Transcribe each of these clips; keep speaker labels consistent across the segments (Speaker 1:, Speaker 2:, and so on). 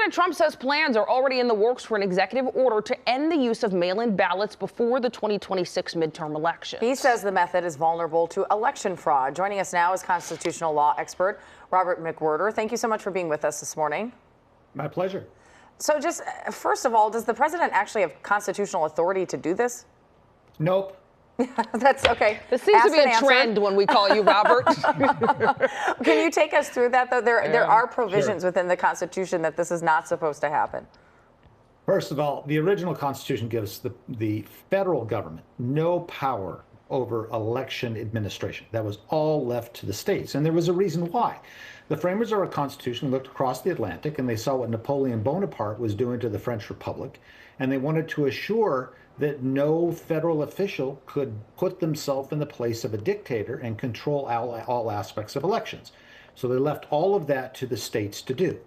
Speaker 1: President Trump says plans are already in the works for an executive order to end the use of mail-in ballots before the 2026 midterm elections.
Speaker 2: He says the method is vulnerable to election fraud. Joining us now is constitutional law expert Robert McWhirter. Thank you so much for being with us this morning.
Speaker 3: My pleasure.
Speaker 2: So just first of all, does the president actually have constitutional authority to do this?
Speaker 3: Nope.
Speaker 2: That's okay.
Speaker 1: This seems to be a trend when we call you Robert.
Speaker 2: Can you take us through that, though? There are provisions within the Constitution that this is not supposed to happen.
Speaker 3: First of all, the original Constitution gives the federal government no power over election administration. That was all left to the states, and there was a reason why. The framers of our Constitution looked across the Atlantic and they saw what Napoleon Bonaparte was doing to the French Republic, and they wanted to assure that no federal official could put themselves in the place of a dictator and control all aspects of elections. So they left all of that to the states to do.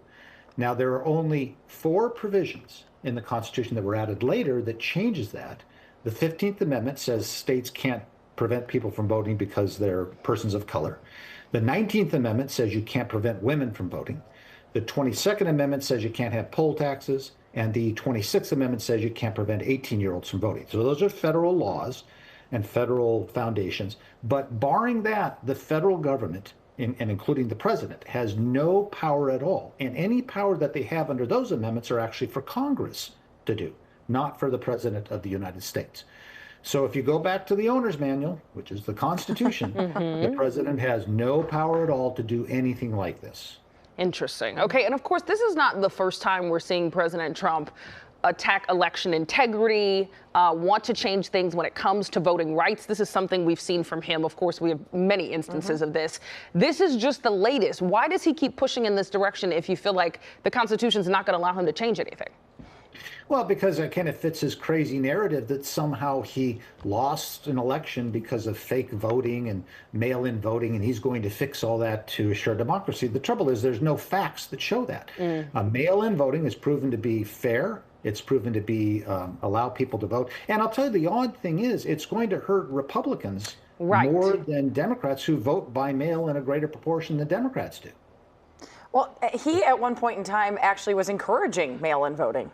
Speaker 3: Now, there are only 4 provisions in the Constitution that were added later that changes that. The 15th Amendment says states can't prevent people from voting because they're persons of color. The 19th Amendment says you can't prevent women from voting. The 22nd Amendment says you can't have poll taxes. And the 26th Amendment says you can't prevent 18-year-olds from voting. So those are federal laws and federal foundations. But barring that, the federal government, and including the president, has no power at all. And any power that they have under those amendments are actually for Congress to do, not for the president of the United States. So if you go back to the owner's manual, which is the Constitution, the president has no power at all to do anything like this.
Speaker 1: Interesting. Okay, and of course, this is not the first time we're seeing President Trump attack election integrity, want to change things when it comes to voting rights. This is something we've seen from him. Of course, we have many instances of this. This is just the latest. Why does he keep pushing in this direction if you feel like the Constitution's not going to allow him to change anything?
Speaker 3: Well, because it kind of fits his crazy narrative that somehow he lost an election because of fake voting and mail-in voting, and he's going to fix all that to assure democracy. The trouble is there's no facts that show that. Mail-in voting is proven to be fair. It's proven to be allow people to vote. And I'll tell you, the odd thing is it's going to hurt Republicans more than Democrats who vote by mail in a greater proportion than Democrats do. Well,
Speaker 2: he at one point in time actually was encouraging mail-in voting.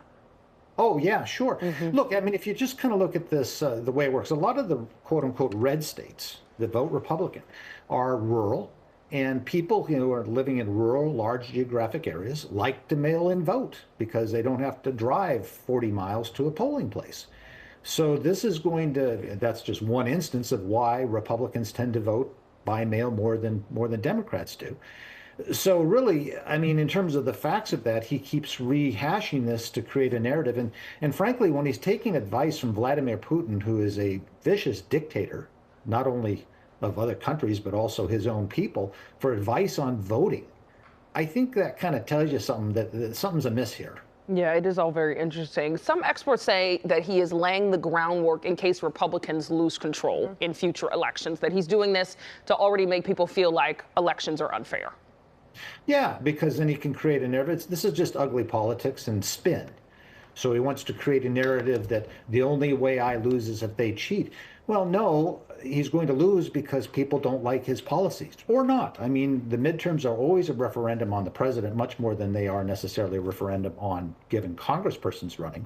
Speaker 3: Oh, yeah, sure. Look, I mean, if you just kind of look at this, the way it works, a lot of the quote unquote red states that vote Republican are rural, and people who are living in rural, large geographic areas like to mail in vote because they don't have to drive 40 miles to a polling place. So this is going to, that's just one instance of why Republicans tend to vote by mail more than Democrats do. So really, I mean, in terms of the facts of that, he keeps rehashing this to create a narrative. And frankly, when he's taking advice from Vladimir Putin, who is a vicious dictator, not only of other countries, but also his own people, for advice on voting, I think that kind of tells you something, that something's amiss here.
Speaker 1: Yeah, it is all very interesting. Some experts say that he is laying the groundwork in case Republicans lose control in future elections, that he's doing this to already make people feel like elections are unfair.
Speaker 3: Yeah, because then he can create a narrative. This is just ugly politics and spin. So he wants to create a narrative that the only way I lose is if they cheat. Well, no, he's going to lose because people don't like his policies, or not. I mean, the midterms are always a referendum on the president, much more than they are necessarily a referendum on given congresspersons running.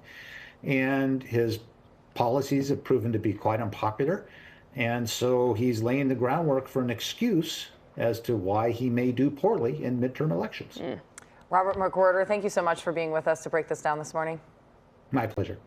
Speaker 3: And his policies have proven to be quite unpopular. And so he's laying the groundwork for an excuse as to why he may do poorly in midterm elections.
Speaker 2: Robert McWhirter, thank you so much for being with us to break this down this morning.
Speaker 3: My pleasure.